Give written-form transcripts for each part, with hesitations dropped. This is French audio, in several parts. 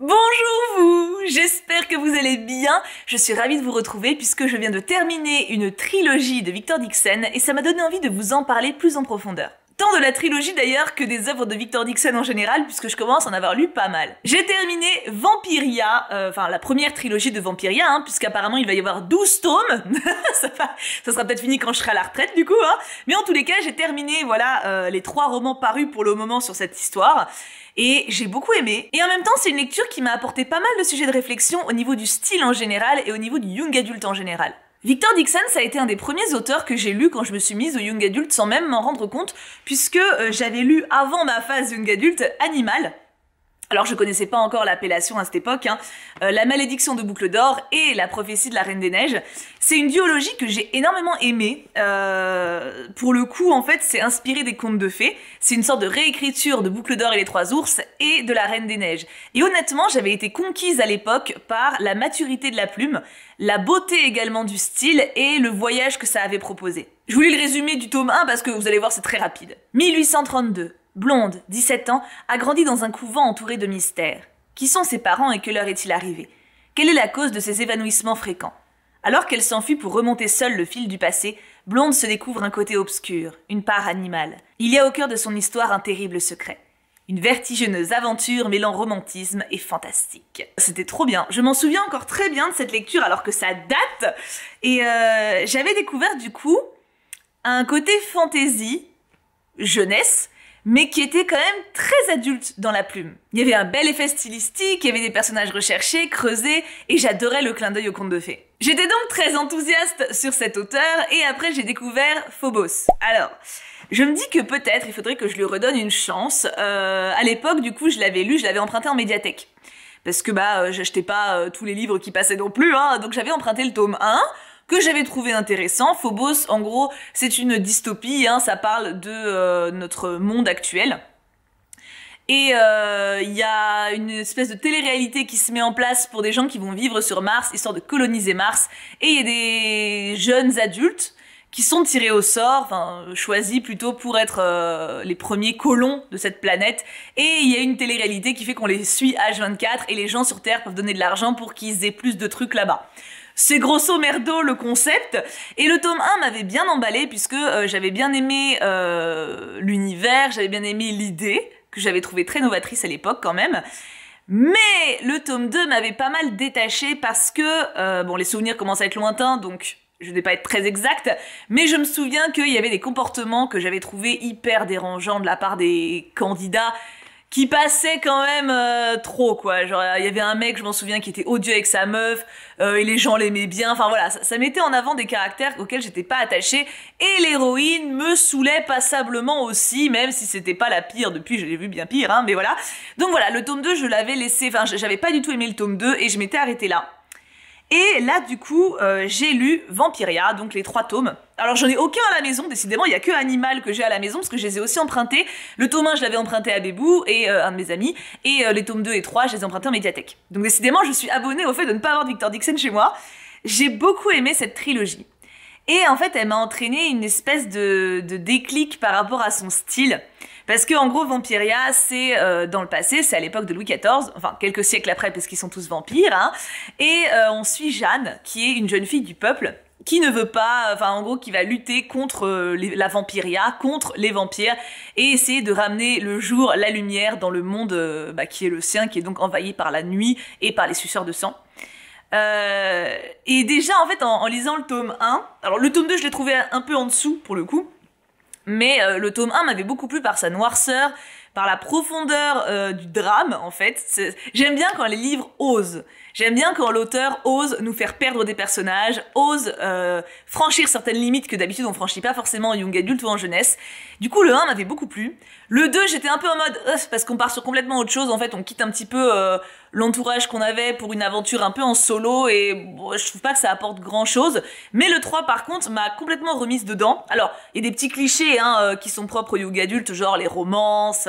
Bonjour vous, j'espère que vous allez bien. Je suis ravie de vous retrouver puisque je viens de terminer une trilogie de Victor Dixon et ça m'a donné envie de vous en parler plus en profondeur. Tant de la trilogie d'ailleurs que des œuvres de Victor Dixon en général puisque je commence à en avoir lu pas mal. J'ai terminé Vampiria, enfin la première trilogie de Vampiria, puisqu'apparemment il va y avoir 12 tomes. ça sera peut-être fini quand je serai à la retraite du coup, Mais en tous les cas j'ai terminé les 3 romans parus pour le moment sur cette histoire. Et j'ai beaucoup aimé. Et en même temps, c'est une lecture qui m'a apporté pas mal de sujets de réflexion au niveau du style en général et au niveau du young adult en général. Victor Dixon, ça a été un des premiers auteurs que j'ai lu quand je me suis mise au young adult sans même m'en rendre compte, puisque j'avais lu avant ma phase young adult Animal. Alors je connaissais pas encore l'appellation à cette époque, La malédiction de Boucle d'Or et La prophétie de la Reine des Neiges. C'est une duologie que j'ai énormément aimée. Pour le coup, en fait, c'est inspiré des contes de fées. C'est une sorte de réécriture de Boucle d'Or et les Trois Ours et de la Reine des Neiges. Et honnêtement, j'avais été conquise à l'époque par la maturité de la plume, la beauté également du style et le voyage que ça avait proposé. Je vous lis le résumé du tome 1 parce que vous allez voir, c'est très rapide. 1832. Blonde, 17 ans, a grandi dans un couvent entouré de mystères. Qui sont ses parents et que leur est-il arrivé? Quelle est la cause de ces évanouissements fréquents? Alors qu'elle s'enfuit pour remonter seule le fil du passé, Blonde se découvre un côté obscur, une part animale. Il y a au cœur de son histoire un terrible secret. Une vertigineuse aventure mêlant romantisme et fantastique. C'était trop bien. Je m'en souviens encore très bien de cette lecture alors que ça date. Et j'avais découvert du coup un côté fantasy, jeunesse, mais qui était quand même très adulte dans la plume. Il y avait un bel effet stylistique, il y avait des personnages recherchés, creusés, et j'adorais le clin d'œil aux contes de fées. J'étais donc très enthousiaste sur cet auteur, et après j'ai découvert Phobos. Alors, je me dis que peut-être il faudrait que je lui redonne une chance. À l'époque, du coup, je l'avais lu, je l'avais emprunté en médiathèque. Parce que j'achetais pas tous les livres qui passaient non plus, donc j'avais emprunté le tome 1, que j'avais trouvé intéressant. Phobos, en gros, c'est une dystopie, ça parle de notre monde actuel. Et il y a une espèce de télé-réalité qui se met en place pour des gens qui vont vivre sur Mars, histoire de coloniser Mars. Et il y a des jeunes adultes qui sont tirés au sort, choisis plutôt pour être les premiers colons de cette planète. Et il y a une télé-réalité qui fait qu'on les suit H24 et les gens sur Terre peuvent donner de l'argent pour qu'ils aient plus de trucs là-bas. C'est grosso merdo le concept, et le tome 1 m'avait bien emballé puisque j'avais bien aimé l'univers, j'avais bien aimé l'idée, que j'avais trouvé très novatrice à l'époque quand même, mais le tome 2 m'avait pas mal détaché parce que, les souvenirs commencent à être lointains, donc je ne vais pas être très exacte, mais je me souviens qu'il y avait des comportements que j'avais trouvés hyper dérangeants de la part des candidats, qui passait quand même trop, quoi. Genre, il y avait un mec, je m'en souviens, qui était odieux avec sa meuf, et les gens l'aimaient bien. Enfin voilà, ça mettait en avant des caractères auxquels j'étais pas attachée, et l'héroïne me saoulait passablement aussi, même si c'était pas la pire depuis, je l'ai vu bien pire, mais voilà. Donc voilà, le tome 2, je l'avais laissé, j'avais pas du tout aimé le tome 2, et je m'étais arrêtée là. Et là, du coup, j'ai lu Vampiria, donc les 3 tomes. Alors, j'en ai aucun à la maison, décidément, il y a que Animal que j'ai à la maison, parce que je les ai aussi empruntés. Le tome 1, je l'avais emprunté à Bébou, et un de mes amis, et les tomes 2 et 3, je les ai empruntés en médiathèque. Donc, décidément, je suis abonnée au fait de ne pas avoir de Victor Dixon chez moi. J'ai beaucoup aimé cette trilogie. Et en fait, elle m'a entraîné une espèce de déclic par rapport à son style. Parce que en gros, Vampiria, c'est dans le passé, c'est à l'époque de Louis XIV, enfin quelques siècles après, parce qu'ils sont tous vampires, et on suit Jeanne, qui est une jeune fille du peuple, qui ne veut pas, en gros, qui va lutter contre la Vampiria, contre les vampires, et essayer de ramener le jour, la lumière dans le monde qui est le sien, qui est donc envahi par la nuit et par les suceurs de sang. Et déjà, en fait, en lisant le tome 1, alors le tome 2, je l'ai trouvé un peu en dessous, pour le coup, mais le tome 1 m'avait beaucoup plu par sa noirceur, par la profondeur du drame, en fait. J'aime bien quand les livres osent. J'aime bien quand l'auteur ose nous faire perdre des personnages, ose franchir certaines limites que d'habitude on franchit pas forcément en young adulte ou en jeunesse. Du coup, le 1 m'avait beaucoup plu. Le 2, j'étais un peu en mode parce qu'on part sur complètement autre chose. En fait, on quitte un petit peu l'entourage qu'on avait pour une aventure un peu en solo et bon, je trouve pas que ça apporte grand chose. Mais le 3, par contre, m'a complètement remise dedans. Alors, il y a des petits clichés qui sont propres au young adulte, genre les romances,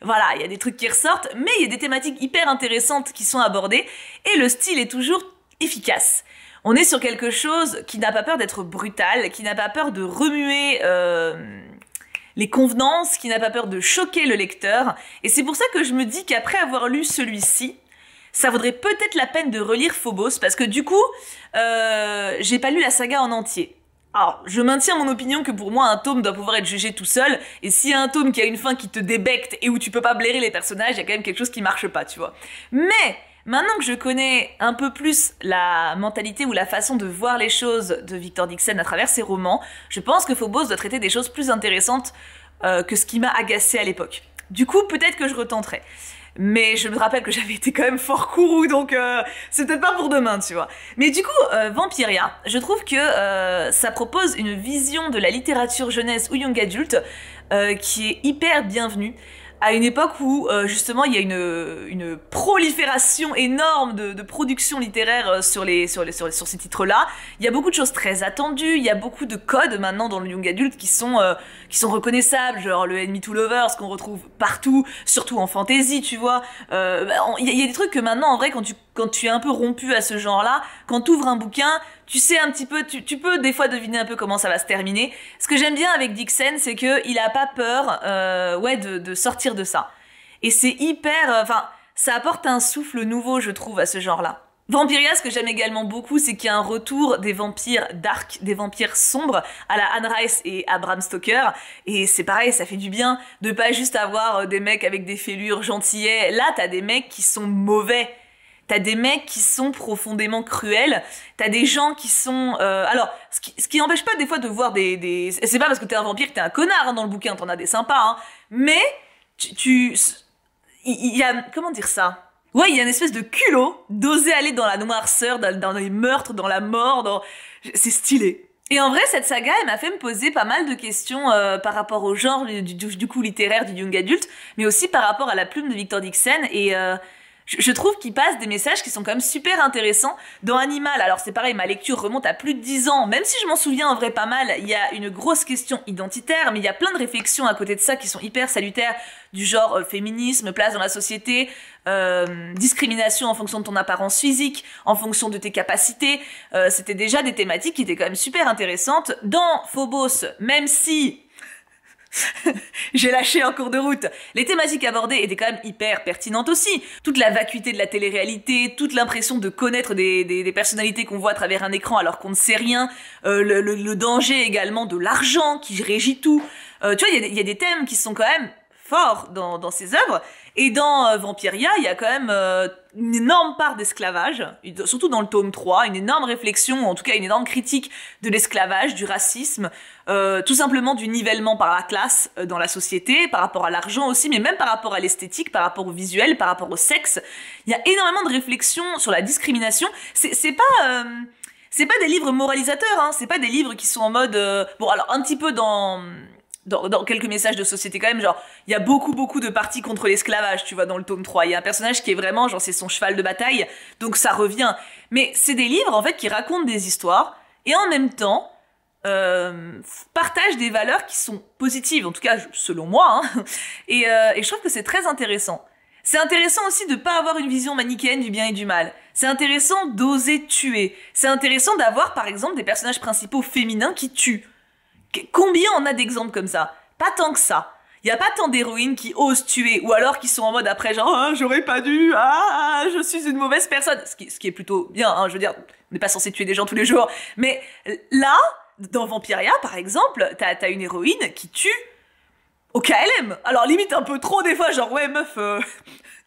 voilà, il y a des trucs qui ressortent, mais il y a des thématiques hyper intéressantes qui sont abordées et le style est toujours efficace. On est sur quelque chose qui n'a pas peur d'être brutal, qui n'a pas peur de remuer les convenances, qui n'a pas peur de choquer le lecteur. Et c'est pour ça que je me dis qu'après avoir lu celui-ci, ça vaudrait peut-être la peine de relire Phobos, parce que du coup, j'ai pas lu la saga en entier. Alors, je maintiens mon opinion que pour moi, un tome doit pouvoir être jugé tout seul, et s'il y a un tome qui a une fin qui te débecte et où tu peux pas blairer les personnages, il y a quand même quelque chose qui marche pas, tu vois. Mais, maintenant que je connais un peu plus la mentalité ou la façon de voir les choses de Victor Dixon à travers ses romans, je pense que Phobos doit traiter des choses plus intéressantes que ce qui m'a agacé à l'époque. Du coup, peut-être que je retenterai. Mais je me rappelle que j'avais été quand même fort courroux, donc c'est peut-être pas pour demain, tu vois. Mais du coup, Vampiria, je trouve que ça propose une vision de la littérature jeunesse ou young adulte qui est hyper bienvenue. À une époque où justement il y a une prolifération énorme de production littéraire sur ces titres-là. Il y a beaucoup de choses très attendues, il y a beaucoup de codes maintenant dans le young adulte qui sont reconnaissables, genre le Enemy to Lovers qu'on retrouve partout, surtout en fantasy, tu vois. Il y a des trucs que maintenant en vrai quand tu es un peu rompu à ce genre-là, quand tu ouvres un bouquin, tu sais un petit peu, tu peux des fois deviner un peu comment ça va se terminer. Ce que j'aime bien avec Dixon, c'est que il a pas peur, de sortir de ça. Et c'est hyper, ça apporte un souffle nouveau, je trouve, à ce genre-là. Vampiria, ce que j'aime également beaucoup, c'est qu'il y a un retour des vampires dark, des vampires sombres, à la Anne Rice et à Bram Stoker. Et c'est pareil, ça fait du bien de pas juste avoir des mecs avec des fêlures gentillets. Là, t'as des mecs qui sont mauvais. T'as des mecs qui sont profondément cruels, t'as des gens qui sont... Alors, ce qui n'empêche pas des fois de voir c'est pas parce que t'es un vampire que t'es un connard dans le bouquin, t'en as des sympas, hein. Mais, il y a... Comment dire ça? Ouais, il y a une espèce de culot d'oser aller dans la noirceur, dans les meurtres, dans la mort, c'est stylé. Et en vrai, cette saga, elle m'a fait me poser pas mal de questions par rapport au genre du coup littéraire du young adulte, mais aussi par rapport à la plume de Victor Dixon, et... Je trouve qu'il passe des messages qui sont quand même super intéressants. Dans Animal, alors c'est pareil, ma lecture remonte à plus de 10 ans, même si je m'en souviens en vrai pas mal, il y a une grosse question identitaire, mais il y a plein de réflexions à côté de ça qui sont hyper salutaires, du genre féminisme, place dans la société, discrimination en fonction de ton apparence physique, en fonction de tes capacités. C'était déjà des thématiques qui étaient quand même super intéressantes. Dans Phobos, même si... j'ai lâché en cours de route. Les thématiques abordées étaient quand même hyper pertinentes aussi. Toute la vacuité de la télé-réalité, toute l'impression de connaître des personnalités qu'on voit à travers un écran alors qu'on ne sait rien, le danger également de l'argent qui régit tout. Tu vois, il y a des thèmes qui sont quand même forts dans ces œuvres. Et dans Vampiria, il y a quand même une énorme part d'esclavage, surtout dans le tome 3, une énorme réflexion, ou en tout cas une énorme critique de l'esclavage, du racisme, tout simplement du nivellement par la classe dans la société, par rapport à l'argent aussi, mais même par rapport à l'esthétique, par rapport au visuel, par rapport au sexe. Il y a énormément de réflexions sur la discrimination. C'est pas des livres moralisateurs, hein, c'est pas des livres qui sont en mode... Bon, alors un petit peu dans quelques messages de société quand même, genre, il y a beaucoup de parties contre l'esclavage, tu vois, dans le tome 3. Il y a un personnage qui est vraiment, genre, c'est son cheval de bataille, donc ça revient. Mais c'est des livres, en fait, qui racontent des histoires, et en même temps, partagent des valeurs qui sont positives, en tout cas, selon moi, hein. Et je trouve que c'est très intéressant. C'est intéressant aussi de pas avoir une vision manichéenne du bien et du mal. C'est intéressant d'oser tuer. C'est intéressant d'avoir, par exemple, des personnages principaux féminins qui tuent. Combien on a d'exemples comme ça? Pas tant que ça. Il y a pas tant d'héroïnes qui osent tuer, ou alors qui sont en mode après genre ah, j'aurais pas dû, ah je suis une mauvaise personne, ce qui est plutôt bien, hein, je veux dire, on n'est pas censé tuer des gens tous les jours, mais là, dans Vampiria par exemple, t'as une héroïne qui tue au KLM, alors limite un peu trop des fois, genre ouais meuf,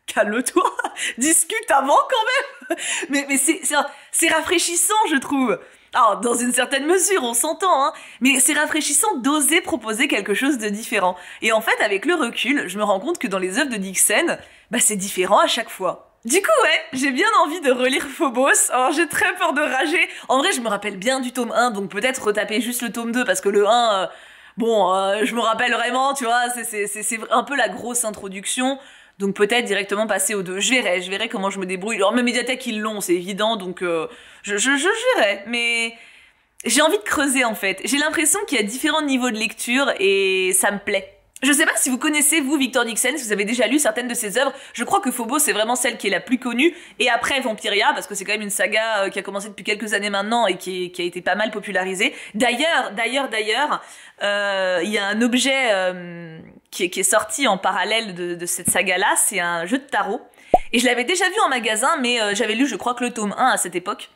calme-toi, discute avant quand même, mais c'est rafraîchissant je trouve. Alors, dans une certaine mesure, on s'entend, hein, mais c'est rafraîchissant d'oser proposer quelque chose de différent. Et en fait, avec le recul, je me rends compte que dans les œuvres de Dixon, c'est différent à chaque fois. Du coup, ouais, j'ai bien envie de relire Phobos, alors j'ai très peur de rager. En vrai, je me rappelle bien du tome 1, donc peut-être retaper juste le tome 2, parce que le 1, je me rappelle vraiment, tu vois, c'est un peu la grosse introduction. Donc peut-être directement passer aux 2. Je verrai comment je me débrouille. Alors mes médiathèques ils l'ont, c'est évident, donc je verrai. Mais j'ai envie de creuser en fait. J'ai l'impression qu'il y a différents niveaux de lecture et ça me plaît. Je sais pas si vous connaissez, vous, Victor Dixon, si vous avez déjà lu certaines de ses œuvres. Je crois que Phobos, c'est vraiment celle qui est la plus connue. Et après, Vampiria, parce que c'est quand même une saga qui a commencé depuis quelques années maintenant et qui a été pas mal popularisée. D'ailleurs, il y a un objet qui est sorti en parallèle de cette saga-là. C'est un jeu de tarot. Et je l'avais déjà vu en magasin, mais j'avais lu, je crois que le tome 1 à cette époque.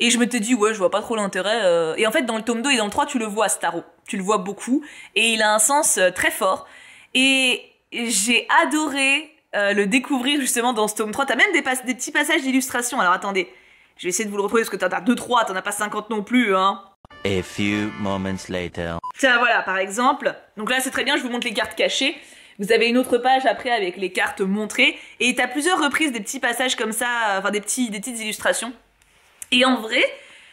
Et je m'étais dit, ouais, je vois pas trop l'intérêt. Et en fait, dans le tome 2 et dans le 3, tu le vois, ce tarot. Tu le vois beaucoup. Et il a un sens très fort. Et j'ai adoré le découvrir justement dans ce tome 3. T'as même des petits passages d'illustration. Alors attendez, je vais essayer de vous le retrouver parce que t'en as 2-3, t'en as pas 50 non plus, hein. A few moments later. Tiens, voilà, par exemple. Donc là, c'est très bien, je vous montre les cartes cachées. Vous avez une autre page après avec les cartes montrées. Et t'as plusieurs reprises des petits passages comme ça, enfin des petites illustrations. Et en vrai,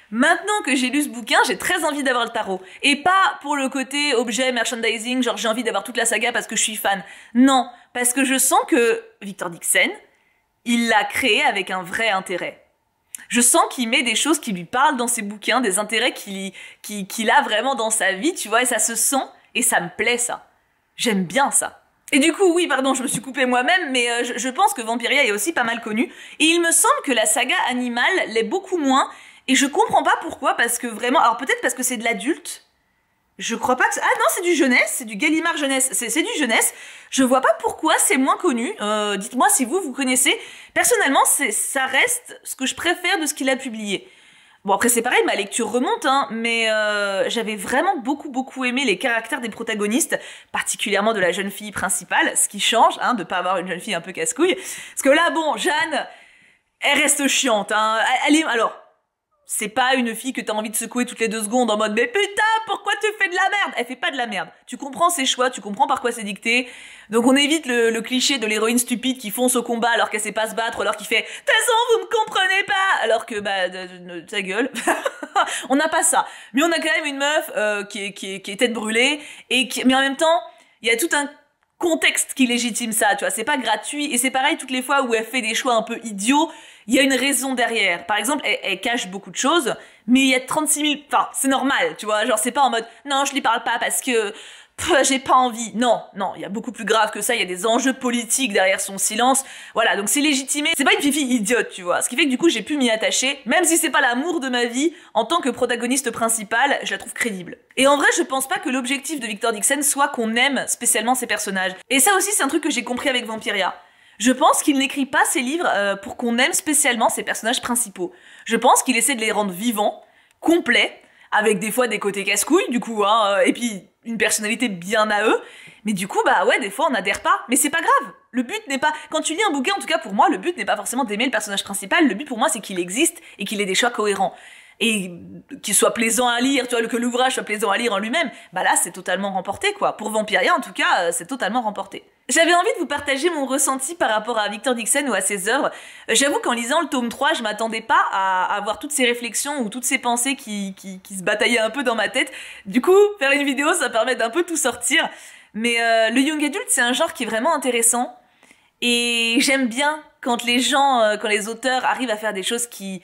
maintenant que j'ai lu ce bouquin, j'ai très envie d'avoir le tarot. Et pas pour le côté objet, merchandising, genre j'ai envie d'avoir toute la saga parce que je suis fan. Non, parce que je sens que Victor Dixon, il l'a créé avec un vrai intérêt. Je sens qu'il met des choses qui lui parlent dans ses bouquins, des intérêts qu'il a vraiment dans sa vie, tu vois, et ça se sent, et ça me plaît ça. J'aime bien ça. Et du coup, oui, pardon, je me suis coupée moi-même, mais je pense que Vampiria est aussi pas mal connu. Et il me semble que la saga animale l'est beaucoup moins. Et je comprends pas pourquoi, parce que vraiment... Alors peut-être parce que c'est de l'adulte. Je crois pas que... Ah non, c'est du jeunesse, c'est du Gallimard jeunesse. C'est du jeunesse. Je vois pas pourquoi c'est moins connu. Dites-moi si vous connaissez. Personnellement, ça reste ce que je préfère de ce qu'il a publié. Bon, après, c'est pareil, ma lecture remonte, hein, mais j'avais vraiment beaucoup aimé les caractères des protagonistes, particulièrement de la jeune fille principale, ce qui change, hein, de pas avoir une jeune fille un peu casse-couille. Parce que là, bon, Jeanne, elle reste chiante, hein. Alors, c'est pas une fille que t'as envie de secouer toutes les 2 secondes en mode « Mais putain, pourquoi tu fais de la merde ?» Elle fait pas de la merde. Tu comprends ses choix, tu comprends par quoi c'est dicté. Donc on évite le cliché de l'héroïne stupide qui fonce au combat alors qu'elle sait pas se battre, alors qu'il fait « De toute façon, vous me comprenez pas !» Alors que, ta gueule. On n'a pas ça. Mais on a quand même une meuf qui est tête brûlée, mais en même temps, il y a tout un contexte qui légitime ça, tu vois, c'est pas gratuit, et c'est pareil toutes les fois où elle fait des choix un peu idiots, il y a une raison derrière. Par exemple, elle cache beaucoup de choses, mais il y a 36 000... Enfin, c'est normal, tu vois, genre c'est pas en mode « Non, je lui parle pas parce que... j'ai pas envie. » Non, il y a beaucoup plus grave que ça, il y a des enjeux politiques derrière son silence. Voilà, donc c'est légitimé. C'est pas une fille idiote, tu vois. Ce qui fait que du coup, j'ai pu m'y attacher, même si c'est pas l'amour de ma vie, en tant que protagoniste principale, je la trouve crédible. Et en vrai, je pense pas que l'objectif de Victor Dixon soit qu'on aime spécialement ses personnages. Et ça aussi, c'est un truc que j'ai compris avec Vampiria. Je pense qu'il n'écrit pas ses livres pour qu'on aime spécialement ses personnages principaux. Je pense qu'il essaie de les rendre vivants, complets, avec des fois des côtés casse-couilles, du coup, hein, et puis une personnalité bien à eux. Mais du coup, bah ouais, des fois on n'adhère pas. Mais c'est pas grave. Le but n'est pas... Quand tu lis un bouquin, en tout cas pour moi, le but n'est pas forcément d'aimer le personnage principal. Le but pour moi, c'est qu'il existe et qu'il ait des choix cohérents. Et qu'il soit plaisant à lire, tu vois, que l'ouvrage soit plaisant à lire en lui-même. Bah là, c'est totalement remporté, quoi. Pour Vampiria, en tout cas, c'est totalement remporté. J'avais envie de vous partager mon ressenti par rapport à Victor Dixon ou à ses œuvres. J'avoue qu'en lisant le tome 3, je m'attendais pas à avoir toutes ces réflexions ou toutes ces pensées qui se bataillaient un peu dans ma tête. Du coup, faire une vidéo, ça permet d'un peu tout sortir. Mais le young adult, c'est un genre qui est vraiment intéressant. Et j'aime bien quand les gens, quand les auteurs arrivent à faire des choses qui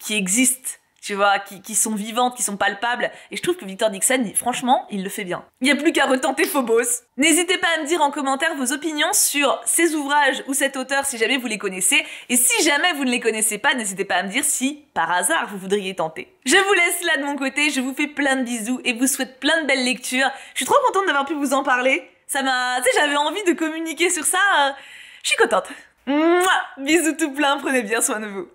existent. Tu vois, qui sont vivantes, qui sont palpables. Et je trouve que Victor Dixon, franchement, il le fait bien. Il n'y a plus qu'à retenter Phobos. N'hésitez pas à me dire en commentaire vos opinions sur ces ouvrages ou cet auteur si jamais vous les connaissez. Et si jamais vous ne les connaissez pas, n'hésitez pas à me dire si, par hasard, vous voudriez tenter. Je vous laisse là de mon côté, je vous fais plein de bisous et vous souhaite plein de belles lectures. Je suis trop contente d'avoir pu vous en parler. Ça m'a... Tu sais, j'avais envie de communiquer sur ça. Je suis contente. Mouah, bisous tout plein, prenez bien soin de vous.